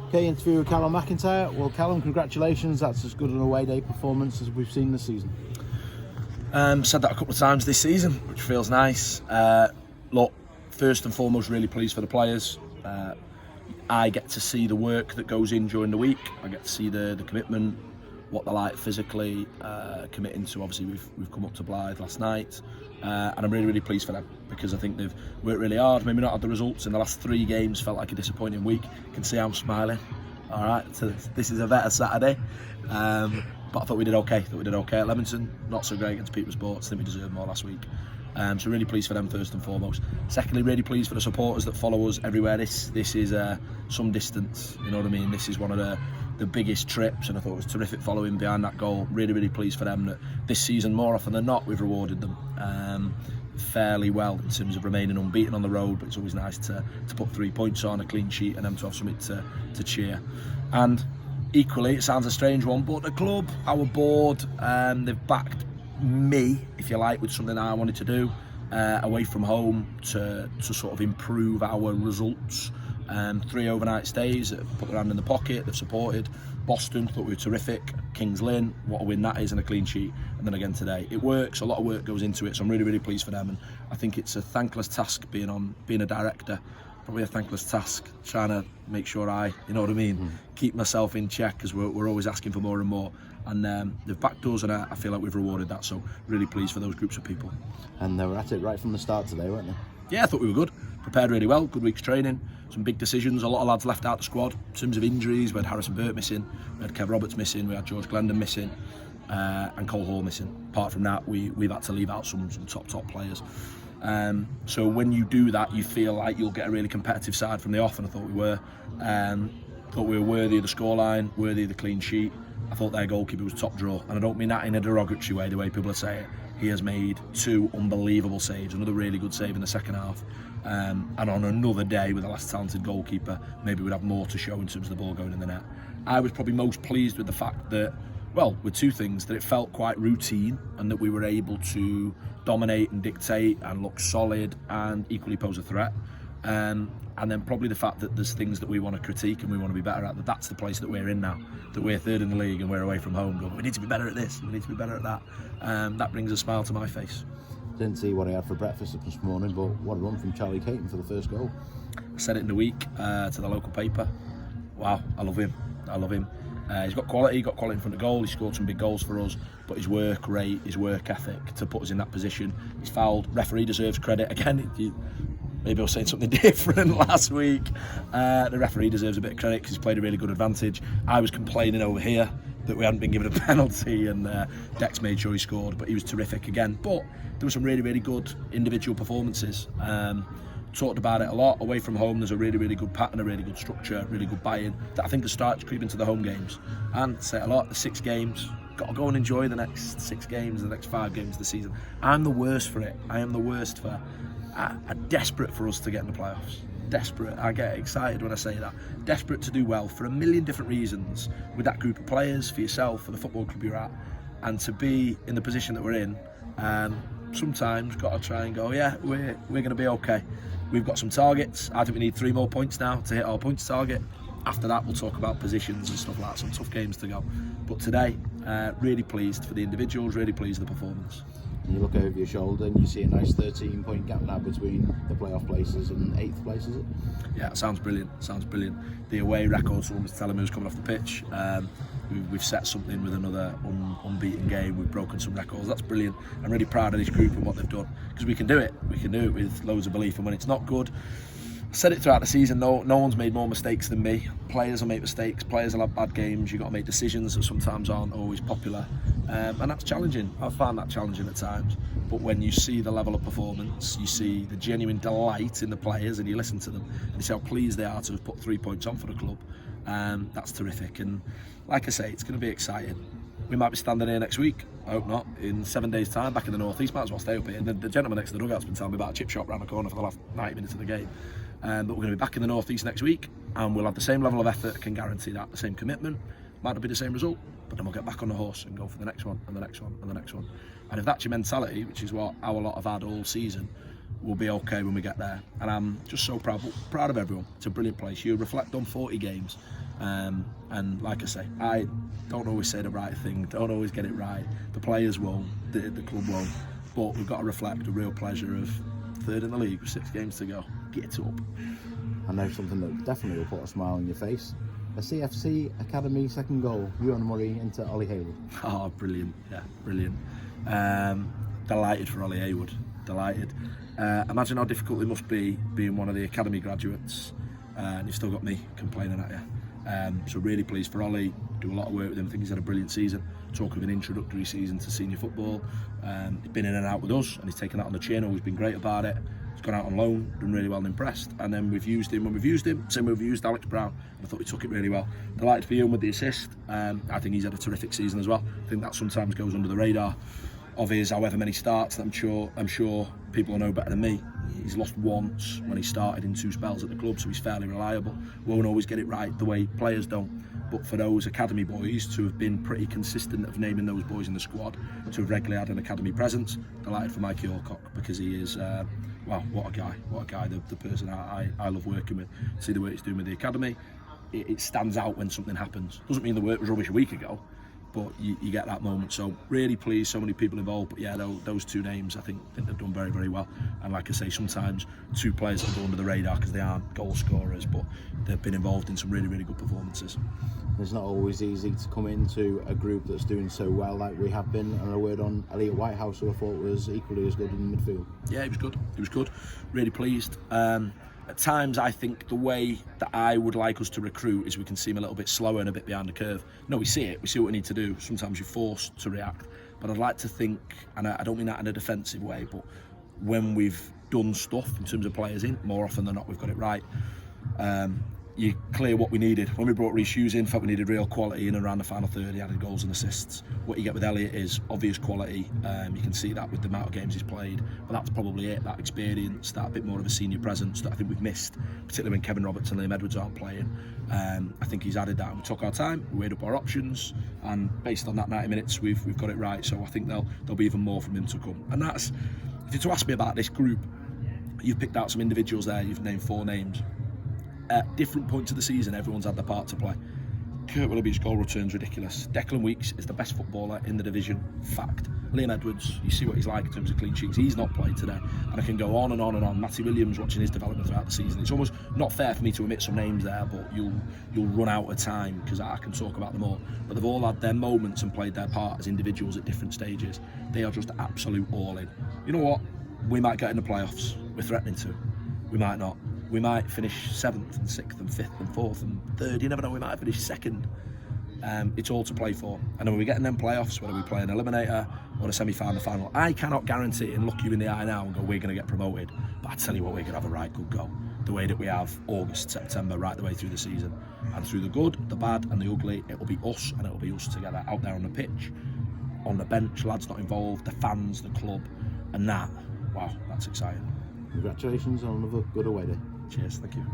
Okay, interview with Calum McIntyre. Well, Calum, congratulations. That's as good an away day performance as we've seen this season. Said that a couple of times this season, which feels nice. Look, first and foremost, really pleased for the players. I get to see the work that goes in during the week. I get to see the commitment, what they're like physically, committing to. Obviously, we've come up to Blyth last night, and I'm really pleased for them because I think they've worked really hard. Maybe not had the results in the last 3 games. Felt like a disappointing week. You can see I'm smiling. All right, so this is a better Saturday. But I thought we did okay. At Leamington, not so great against Peterborough Sports. I think we deserved more last week. So really pleased for them first and foremost. Secondly, really pleased for the supporters that follow us everywhere. This is some distance. You know what I mean? This is one of the biggest trips, and I thought it was terrific following behind that goal. Really pleased for them that this season, more often than not, we've rewarded them fairly well in terms of remaining unbeaten on the road. But it's always nice to put 3 points on, a clean sheet, and them to have something to cheer. And equally, it sounds a strange one, but the club, our board, they've backed me, if you like, with something I wanted to do away from home to sort of improve our results. 3 overnight stays, put their hand in the pocket, they've supported. Boston, thought we were terrific. Kings Lynn, what a win that is, and a clean sheet. And then again today. It works, a lot of work goes into it, so I'm really pleased for them. And I think it's a thankless task being a director. Probably a thankless task trying to make sure you know what I mean, keep myself in check, because we're always asking for more and more. And they've backed us, and I feel like we've rewarded that. So really pleased for those groups of people. And they were at it right from the start today, weren't they? Yeah, I thought we were good. Prepared really well, good week's training, some big decisions, a lot of lads left out the squad in terms of injuries. We had Harrison Burt missing, we had Kev Roberts missing, we had George Glendon missing, and Cole Hall missing. Apart from that, we've had to leave out some top players. So when you do that, you feel like you'll get a really competitive side from the off, and I thought we were. Thought we were worthy of the scoreline, worthy of the clean sheet. I thought their goalkeeper was top draw, and I don't mean that in a derogatory way, the way people are saying it. He has made 2 unbelievable saves, another really good save in the second half. And on another day with a less talented goalkeeper, maybe we'd have more to show in terms of the ball going in the net. I was probably most pleased with the fact that, well, with 2 things, that it felt quite routine and that we were able to dominate and dictate and look solid and equally pose a threat. And then probably the fact that there's things that we want to critique and we want to be better at, that's the place that we're in now, that we're 3rd in the league and we're away from home going, we need to be better at this, we need to be better at that. That brings a smile to my face. Didn't see what I had for breakfast this morning, but what a run from Charlie Caton for the first goal. I said it in the week to the local paper. Wow, I love him. He's got quality in front of goal. He scored some big goals for us, but his work rate, his work ethic to put us in that position. He's fouled. Referee deserves credit. Again, maybe I was saying something different last week. The referee deserves a bit of credit because he's played a really good advantage. I was complaining over here that we hadn't been given a penalty, and Dex made sure he scored, but he was terrific again. But there were some really good individual performances. Talked about it a lot. Away from home, there's a really good pattern, a really good structure, really good buy-in that I think has started to creep into the home games. And say a lot, the 6 games, got to go and enjoy the next 6 games, the next 5 games of the season. I'm the worst for it. I am the worst for desperate for us to get in the playoffs. Desperate. I get excited when I say that. Desperate to do well for a million different reasons with that group of players, for yourself, for the football club you're at, and to be in the position that we're in. Sometimes got to try and go, yeah, we're going to be okay. We've got some targets. I think we need 3 more points now to hit our points target. After that, we'll talk about positions and stuff like that. Some tough games to go. But today, really pleased for the individuals, really pleased with the performance. And you look over your shoulder and you see a nice 13-point gap now between the playoff places and 8th place, is it? Yeah, it sounds brilliant. The away record, someone was telling me, was coming off the pitch. We've set something with another unbeaten game. We've broken some records. That's brilliant. I'm really proud of this group and what they've done, because we can do it. We can do it with loads of belief. And when it's not good, I said it throughout the season, no one's made more mistakes than me. Players will make mistakes, players will have bad games. You've got to make decisions that sometimes aren't always popular. And that's challenging. I've found that challenging at times. But when you see the level of performance, you see the genuine delight in the players, and you listen to them, and you see how pleased they are to have put 3 points on for the club, that's terrific. And like I say, it's going to be exciting. We might be standing here next week, I hope not, in 7 days' time, back in the North East. Might as well stay up here. The gentleman next to the dugout's been telling me about a chip shop round the corner for the last 90 minutes of the game. But we're going to be back in the North East next week, and we'll have the same level of effort, I can guarantee that, the same commitment. Might not be the same result, but then we'll get back on the horse and go for the next one, and the next one, and the next one. And if that's your mentality, which is what our lot have had all season, we'll be okay when we get there. And I'm just so proud of everyone. It's a brilliant place. You reflect on 40 games, And like I say, I don't always say the right thing, don't always get it right. The players won't, the club won't, but we've got to reflect a real pleasure of third in the league with 6 games to go. Get up. I know something that definitely will put a smile on your face. A CFC Academy second goal, Ewan Murray into Ollie Hayward. Oh, brilliant. Yeah, brilliant. Delighted for Ollie Hayward. Delighted. Imagine how difficult it must be being one of the academy graduates and you've still got me complaining at you. So really pleased for Ollie. Do a lot of work with him. I think he's had a brilliant season. Talk of an introductory season to senior football. He's been in and out with us and he's taken that on the chin. Always been great about it. He's gone out on loan, done really well and impressed. And then we've used him when we've used him. Same way we've used Alex Brown. And I thought he took it really well. Delighted for Ewan with the assist. I think he's had a terrific season as well. I think that sometimes goes under the radar of his however many starts that I'm sure people will know better than me. He's lost once when he started in 2 spells at the club, so he's fairly reliable. Won't always get it right the way players don't. But for those academy boys to have been pretty consistent of naming those boys in the squad, to have regularly had an academy presence, delighted for Mikey Alcock, because he is, wow, what a guy, the person I love working with. See the work he's doing with the academy, it stands out when something happens. Doesn't mean the work was rubbish a week ago, but you get that moment. So really pleased, so many people involved. But yeah, those 2 names I think they've done very, very well. And like I say, sometimes 2 players that go under the radar because they aren't goal scorers, but they've been involved in some really, really good performances. It's not always easy to come into a group that's doing so well like we have been. And a word on Elliot Whitehouse, who I thought was equally as good in the midfield. Yeah, he was good. Really pleased. At times I think the way that I would like us to recruit is we can seem a little bit slower and a bit behind the curve. No, we see it, we see what we need to do. Sometimes you're forced to react, but I'd like to think, and I don't mean that in a defensive way, but when we've done stuff in terms of players in, more often than not we've got it right. You clear what we needed. When we brought Reece Hughes in, felt we needed real quality in and around the final third. He added goals and assists. What you get with Elliot is obvious quality. You can see that with the amount of games he's played, but that's probably it, that experience, that bit more of a senior presence that I think we've missed, particularly when Kevin Roberts and Liam Edwards aren't playing. I think he's added that, and we took our time, we weighed up our options, and based on that 90 minutes we've got it right. So I think there'll be even more from him to come. And that's, if you're to ask me about this group, you've picked out some individuals there, you've named 4 names. At different points of the season, everyone's had their part to play. Kurt Willoughby's goal return's ridiculous. Declan Weeks is the best footballer in the division, fact. Liam Edwards, you see what he's like in terms of clean sheets. He's not played today, and I can go on and on and on. Matty Williams, watching his development throughout the season. It's almost not fair for me to omit some names there, but you'll run out of time because I can talk about them all. But they've all had their moments and played their part as individuals at different stages. They are just absolute all in. You know what? We might get in the playoffs. We're threatening to. We might not. We might finish 7th and 6th and 5th and 4th and 3rd. You never know, we might finish 2nd. It's all to play for. And when we get in them playoffs, whether we play an eliminator or a semi-final, final, I cannot guarantee and look you in the eye now and go, we're going to get promoted. But I tell you what, we're going to have a right good go. The way that we have August, September, right the way through the season. And through the good, the bad and the ugly, it will be us, and it will be us together out there on the pitch, on the bench, lads not involved, the fans, the club, and that, wow, that's exciting. Congratulations on another good away day. Cheers, thank you.